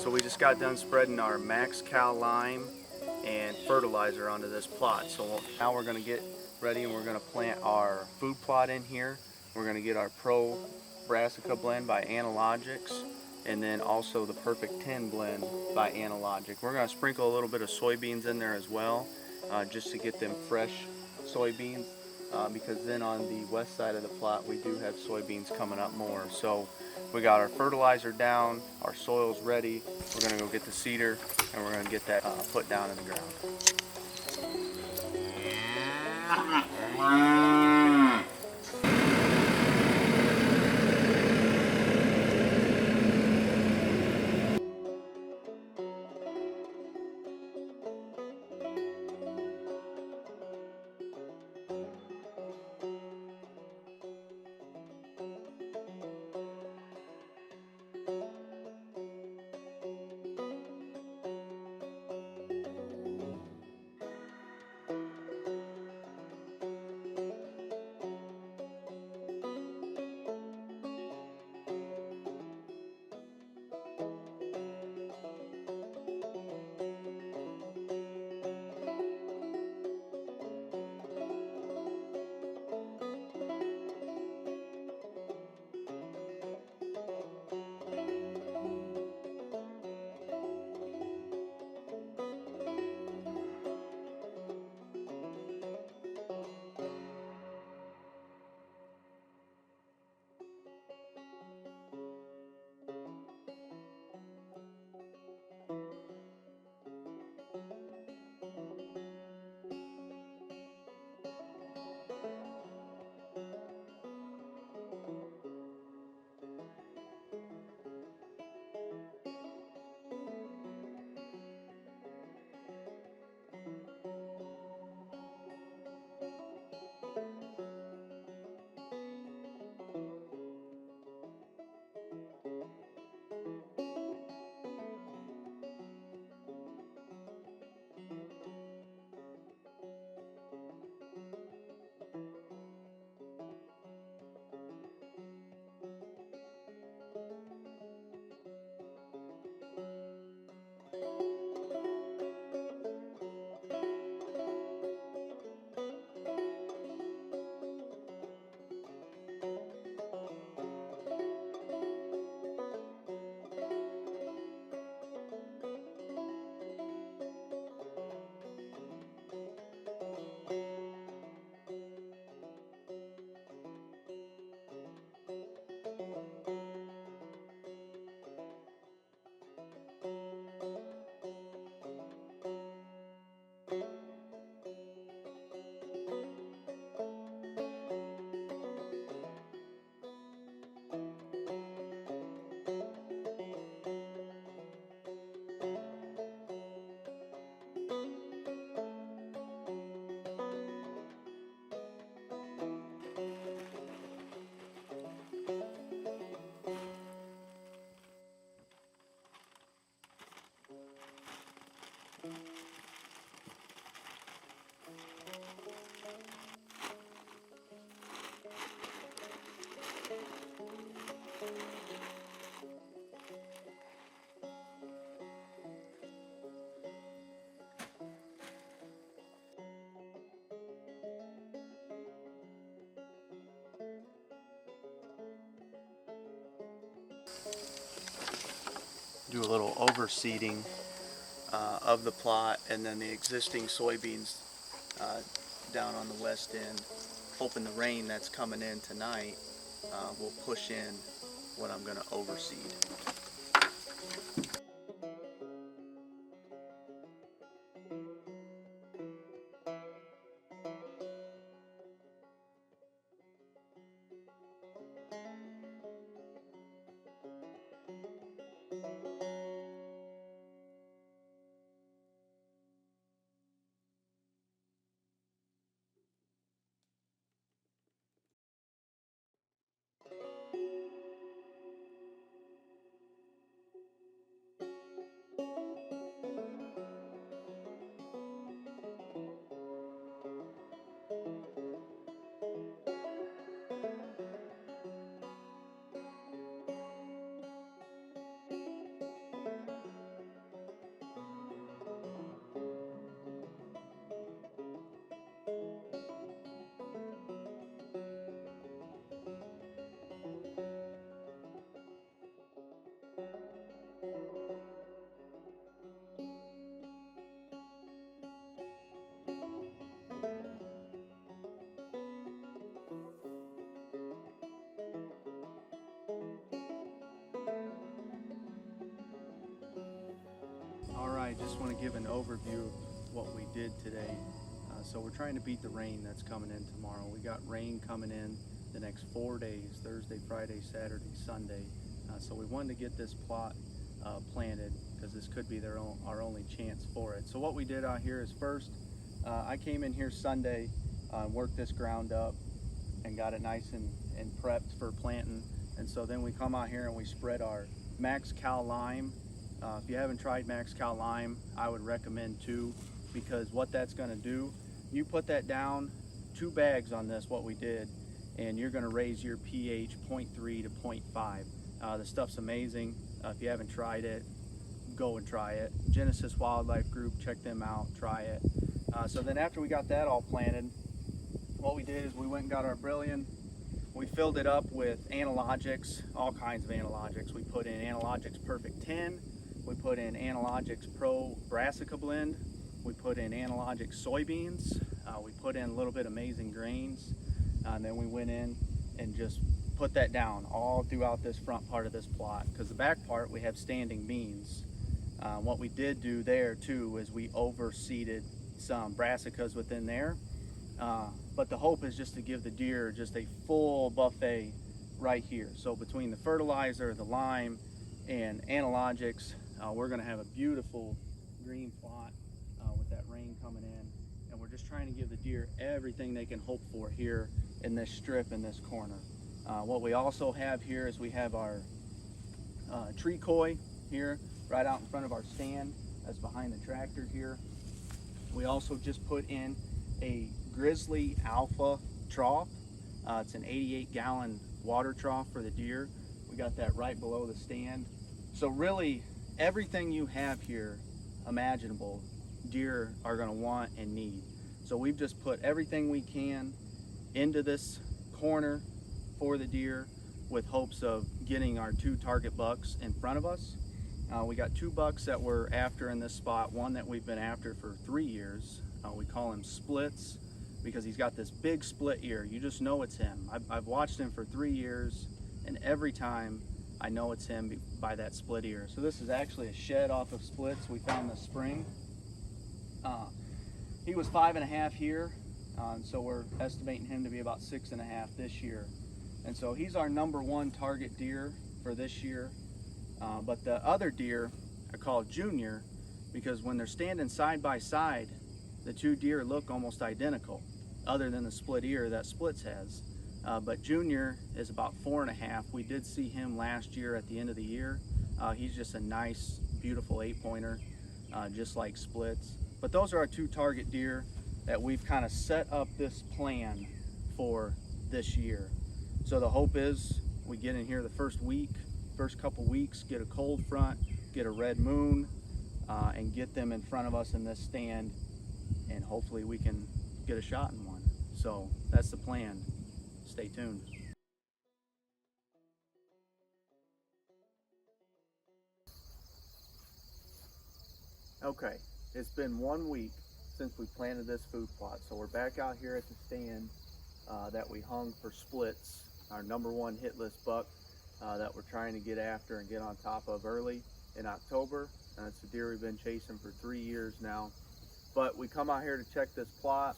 So we just got done spreading our Max Cal lime and fertilizer onto this plot. So now we're going to get ready and we're going to plant our food plot in here. We're going to get our Pro Brassica blend by Anilogics, and then also the Perfect 10 blend by Anilogic. We're going to sprinkle a little bit of soybeans in there as well, just to get them fresh soybeans, because then on the west side of the plot we do have soybeans coming up more. So we got our fertilizer down, our soil's ready. We're going to go get the seeder and we're going to get that put down in the ground. Do a little overseeding of the plot, and then the existing soybeans down on the west end, hoping the rain that's coming in tonight will push in what I'm going to overseed. I just want to give an overview of what we did today. So we're trying to beat the rain that's coming in tomorrow. We got rain coming in the next 4 days, Thursday, Friday, Saturday, Sunday. So we wanted to get this plot planted because this could be our only chance for it. So what we did out here is first, I came in here Sunday, worked this ground up and got it nice and prepped for planting. And so then we come out here and we spread our Max Cal Lime. If you haven't tried Max Cal Lime, I would recommend too, because what that's going to do, you put that down, 2 bags on this, what we did, and you're going to raise your pH 0.3 to 0.5. The stuff's amazing. If you haven't tried it, go and try it. Genesis Wildlife Group, check them out, try it. So then after we got that all planted, what we did is we went and got our Brillion. We filled it up with Anilogics, all kinds of Anilogics. We put in Anilogics Perfect 10. We put in Anilogics Pro Brassica Blend. We put in Anilogics soybeans. We put in a little bit Amazing Grains. And then we went in and just put that down all throughout this front part of this plot. Because the back part, we have standing beans. What we did do there too is we overseeded some brassicas within there. But the hope is just to give the deer just a full buffet right here. So between the fertilizer, the lime, and Anilogics, we're going to have a beautiful green plot with that rain coming in. And we're just trying to give the deer everything they can hope for here in this strip in this corner. What we also have here is we have our tree koi here right out in front of our stand. That's behind the tractor here. We also just put in a Grizzly Alpha trough. It's an 88-gallon water trough for the deer. We got that right below the stand. So really, everything you have here imaginable, deer are going to want and need. So we've just put everything we can into this corner for the deer with hopes of getting our 2 target bucks in front of us. We got 2 bucks that we're after in this spot, one that we've been after for 3 years. We call him Splits because he's got this big split ear. You just know it's him. I've watched him for 3 years, and every time I know it's him by that split ear. So this is actually a shed off of Splits we found this spring. He was 5.5 here, so we're estimating him to be about 6.5 this year. And so he's our #1 target deer for this year. But the other deer are called Junior because when they're standing side by side, the 2 deer look almost identical, other than the split ear that Splits has. But Junior is about 4.5. We did see him last year at the end of the year. He's just a nice, beautiful 8-pointer, just like Splits. But those are our 2 target deer that we've kind of set up this plan for this year. So the hope is we get in here the first couple weeks, get a cold front, get a red moon, and get them in front of us in this stand, and hopefully we can get a shot in one. So that's the plan. Stay tuned. Okay, it's been 1 week since we planted this food plot. So we're back out here at the stand that we hung for Splits, our #1 hit list buck that we're trying to get after and get on top of early in October. It's a deer we've been chasing for 3 years now. But we come out here to check this plot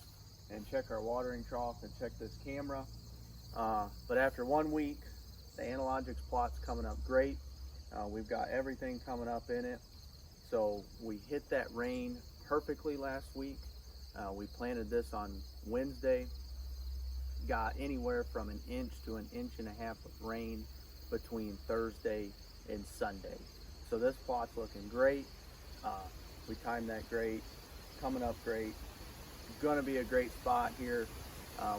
and check our watering trough and check this camera. But after 1 week, the Anilogics plot's coming up great. We've got everything coming up in it. So we hit that rain perfectly last week. We planted this on Wednesday. Got anywhere from 1 inch to 1.5 inches of rain between Thursday and Sunday. So this plot's looking great. We timed that great, coming up great. Gonna be a great spot here.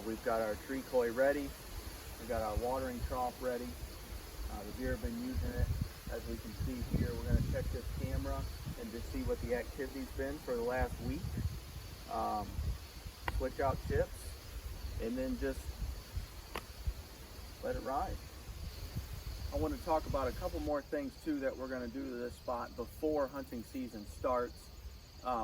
We've got our tree koi ready. We've got our watering trough ready. The deer have been using it. As we can see here, we're gonna check this camera and just see what the activity's been for the last week. Switch out chips and then just let it ride. I want to talk about a couple more things too that we're going to do to this spot before hunting season starts.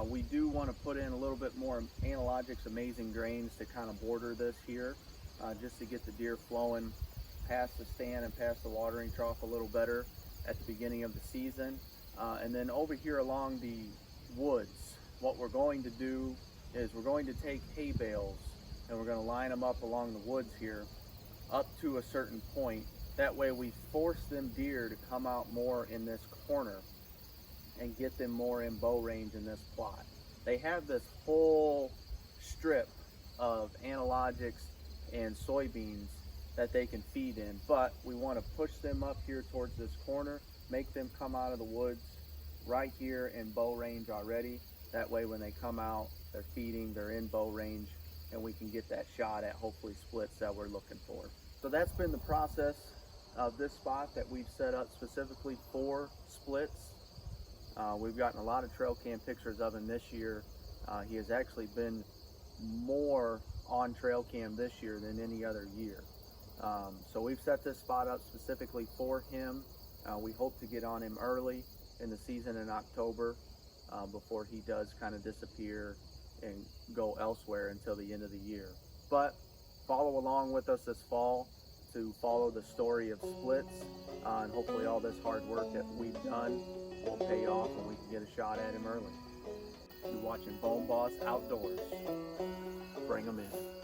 We do want to put in a little bit more Anilogics Amazing Grains to kind of border this here, just to get the deer flowing past the stand and past the watering trough a little better at the beginning of the season. And then over here along the woods, what we're going to do is we're going to take hay bales and we're going to line them up along the woods here up to a certain point. That way we force them deer to come out more in this corner and get them more in bow range in this plot. They have this whole strip of Anilogics and soybeans that they can feed in, but we want to push them up here towards this corner, make them come out of the woods right here in bow range already. That way when they come out, they're feeding, they're in bow range, and we can get that shot at hopefully splits that we're looking for. So that's been the process of this spot that we've set up specifically for splits. We've gotten a lot of trail cam pictures of him this year. He has actually been more on trail cam this year than any other year. So we've set this spot up specifically for him. We hope to get on him early in the season in October before he does kind of disappear and go elsewhere until the end of the year. But follow along with us this fall to follow the story of splits, and hopefully all this hard work that we've done will pay off and we can get a shot at him early. You're watching Bone Boss Outdoors. Bring them in.